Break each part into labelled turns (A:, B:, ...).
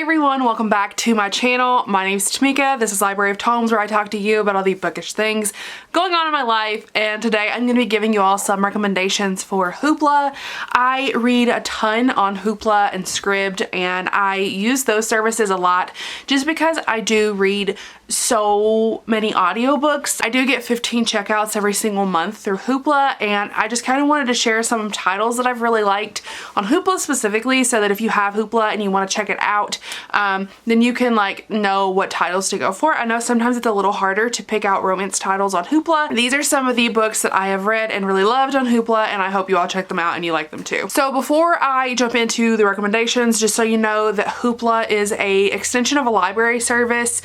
A: everyone, welcome back to my channel. My name is Tamika. This is Library of Tomes, where I talk to you about all the bookish things going on in my life, and today I'm going to be giving you all some recommendations for Hoopla. I read a ton on Hoopla and Scribd, and I use those services a lot just because I do read so many audiobooks. I do get 15 checkouts every single month through Hoopla, and I just kind of wanted to share some titles that I've really liked on Hoopla specifically, so that if you have Hoopla and you want to check it out, then you can know what titles to go for. I know sometimes it's a little harder to pick out romance titles on Hoopla. These are some of the books that I have read and really loved on Hoopla, and I hope you all check them out and you like them too. So before I jump into the recommendations, just so you know that Hoopla is a extension of a library service.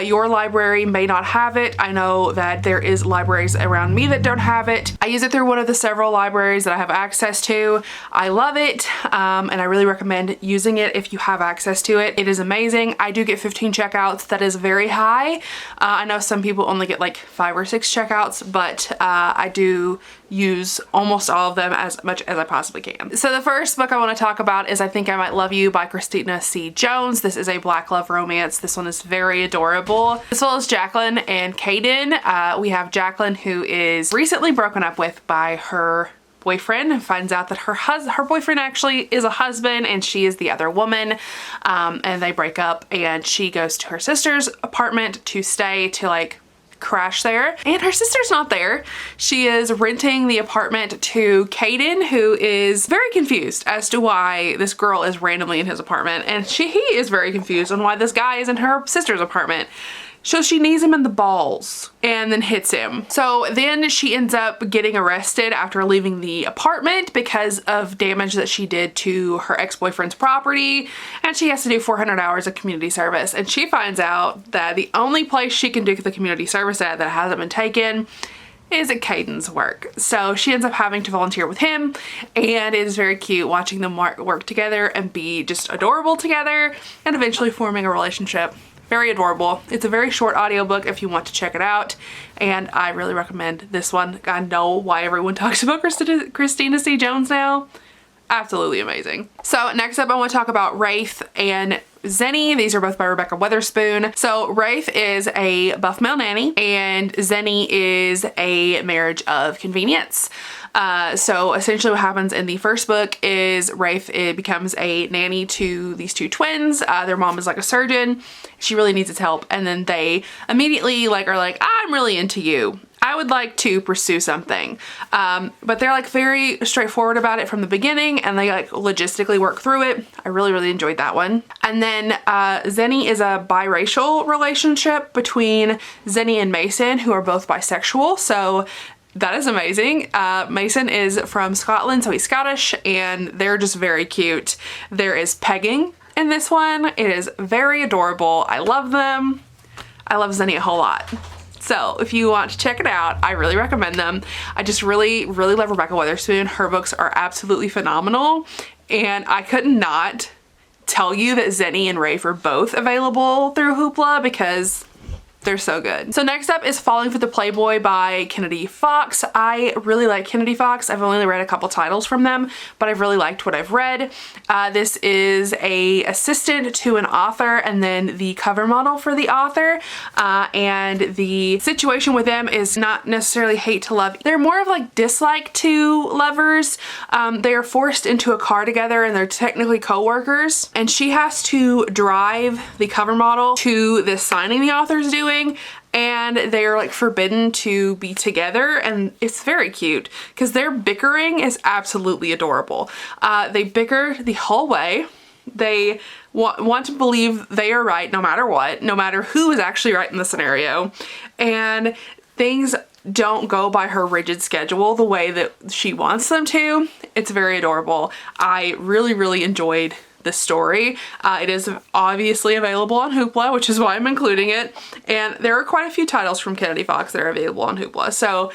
A: Your library may not have it. I know that there is libraries around me that don't have it. I use it through one of the several libraries that I have access to. I love it, and I really recommend using it if you have access to it. It is amazing. I do get 15 checkouts. That is very high. I know some people only get like 5 or 6 checkouts, but I do use almost all of them as much as I possibly can. So the first book I want to talk about is I Think I Might Love You by Christina C. Jones. This is a black love romance. This one is very adorable. As well as Jacqueline and Caden. We have Jacqueline, who is recently broken up with by her boyfriend, and finds out that her boyfriend actually is a husband and she is the other woman, and they break up, and she goes to her sister's apartment to stay to crash there, and her sister's not there. She is renting the apartment to Caden, who is very confused as to why this girl is randomly in his apartment, and he is very confused on why this guy is in her sister's apartment. So she knees him in the balls and then hits him. So then she ends up getting arrested after leaving the apartment because of damage that she did to her ex-boyfriend's property, and she has to do 400 hours of community service. And she finds out that the only place she can do the community service at that hasn't been taken is at Caden's work. So she ends up having to volunteer with him, and it is very cute watching them work together and be just adorable together and eventually forming a relationship. Very adorable. It's a very short audiobook if you want to check it out, and I really recommend this one. I know why everyone talks about Christina C. Jones now. Absolutely amazing. So next up I want to talk about Wraith and Zenny. These are both by Rebecca Weatherspoon. So Wraith is a buff male nanny, and Zenny is a marriage of convenience. So essentially what happens in the first book is Wraith becomes a nanny to these two twins. Their mom is like a surgeon. She really needs its help, and then they immediately are like, I'm really into you. I would like to pursue something. But they're very straightforward about it from the beginning, and they logistically work through it. I really enjoyed that one. And then Zenny is a biracial relationship between Zenny and Mason, who are both bisexual. So that is amazing. Mason is from Scotland, so he's Scottish, and they're just very cute. There is pegging in this one. It is very adorable. I love them. I love Zenny a whole lot. So if you want to check it out, I really recommend them. I just really love Rebecca Weatherspoon. Her books are absolutely phenomenal, and I could not tell you that Zenny and Wraith are both available through Hoopla because they're so good. So next up is Falling for the Playboy by Kennedy Fox. I really like Kennedy Fox. I've only read a couple titles from them, but I've really liked what I've read. This is a assistant to an author and then the cover model for the author. And the situation with them is not necessarily hate to love. They're more of dislike to lovers. They are forced into a car together, and they're technically co-workers. And she has to drive the cover model to this signing the author's doing, and they're forbidden to be together, and it's very cute because their bickering is absolutely adorable. They bicker the whole way. They want to believe they are right no matter what, no matter who is actually right in the scenario, and things don't go by her rigid schedule the way that she wants them to. It's very adorable. I really enjoyed the story. It is obviously available on Hoopla, which is why I'm including it, and there are quite a few titles from Kennedy Fox that are available on Hoopla, so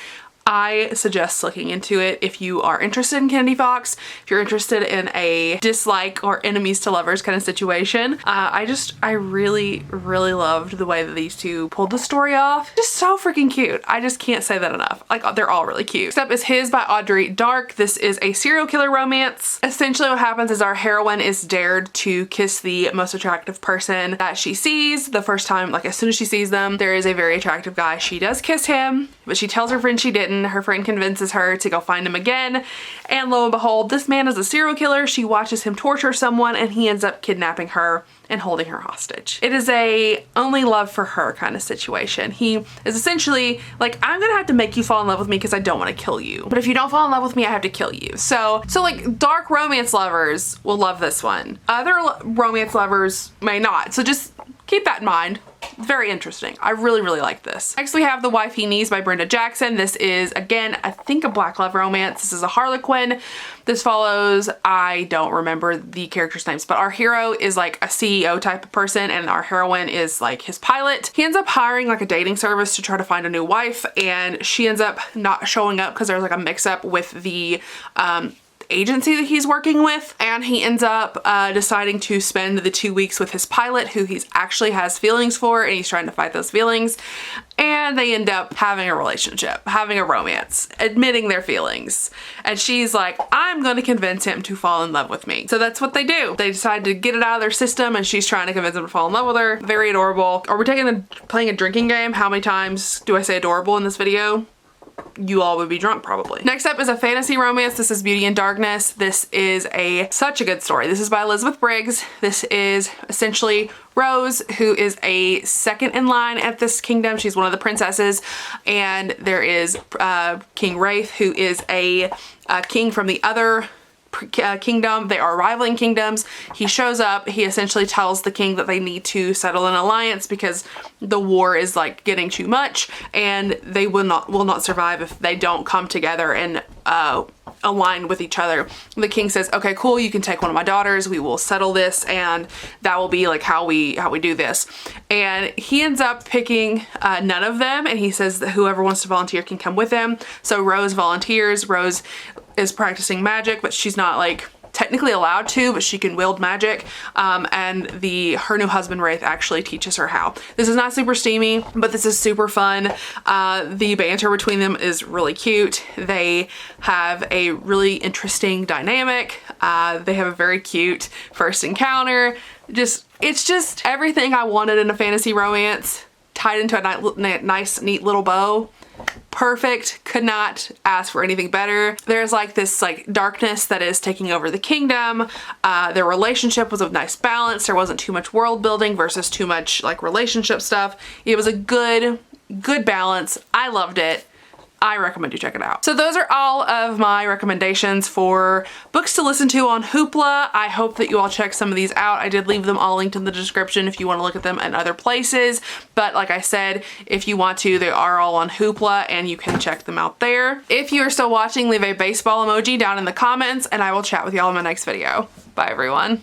A: I suggest looking into it if you are interested in Kennedy Fox, if you're interested in a dislike or enemies to lovers kind of situation. I really, really loved the way that these two pulled the story off. Just so freaking cute. I just can't say that enough. Like, they're all really cute. Next up is His by Audrey Dark. This is a serial killer romance. Essentially what happens is our heroine is dared to kiss the most attractive person that she sees the first time. Like, as soon as she sees them, there is a very attractive guy. She does kiss him, but she tells her friend she didn't. Her friend convinces her to go find him again, and lo and behold, this man is a serial killer. She watches him torture someone, and he ends up kidnapping her and holding her hostage. It is a only love for her kind of situation. He is essentially like, I'm gonna have to make you fall in love with me because I don't want to kill you. But if you don't fall in love with me, I have to kill you. So like, dark romance lovers will love this one. Other romance lovers may not. So just keep that in mind. It's very interesting. I really, really like this. Next we have The Wifey by Brenda Jackson. This is, again, I think a black love romance. This is a Harlequin. This follows, I don't remember the characters' names, but our hero is like a CEO type of person, and our heroine is like his pilot. He ends up hiring like a dating service to try to find a new wife, and she ends up not showing up because there's like a mix-up with the agency that he's working with, and he ends up deciding to spend the 2 weeks with his pilot, who he actually has feelings for, and he's trying to fight those feelings, and they end up having a relationship, having a romance, admitting their feelings, and she's like, I'm going to convince him to fall in love with me. So that's what they do. They decide to get it out of their system, and she's trying to convince him to fall in love with her. Very adorable. Are we playing a drinking game? How many times do I say adorable in this video? You all would be drunk probably. Next up is a fantasy romance. This is Beauty and Darkness. This is such a good story. This is by Elizabeth Briggs. This is essentially Rose, who is a second in line at this kingdom. She's one of the princesses, and there is King Wraith, who is a king from the other kingdom. They are rivaling kingdoms. He shows up. He essentially tells the king that they need to settle an alliance because the war is like getting too much, and they will not survive if they don't come together and align with each other. The king says, okay, cool, you can take one of my daughters, we will settle this, and that will be like how we do this. And he ends up picking none of them, and he says that whoever wants to volunteer can come with him. So Rose volunteers. Rose is practicing magic, but she's not like technically allowed to, but she can wield magic, and her new husband Wraith actually teaches her how. This is not super steamy, but this is super fun. The banter between them is really cute. They have a really interesting dynamic. They have a very cute first encounter. It's just everything I wanted in a fantasy romance, tied into a nice, neat little bow. Perfect. Could not ask for anything better. There's like this like darkness that is taking over the kingdom. Their relationship was a nice balance. There wasn't too much world building versus too much like relationship stuff. It was a good balance. I loved it. I recommend you check it out. So those are all of my recommendations for books to listen to on Hoopla. I hope that you all check some of these out. I did leave them all linked in the description if you want to look at them in other places. But like I said, if you want to, they are all on Hoopla and you can check them out there. If you are still watching, leave a baseball emoji down in the comments, and I will chat with y'all in my next video. Bye everyone.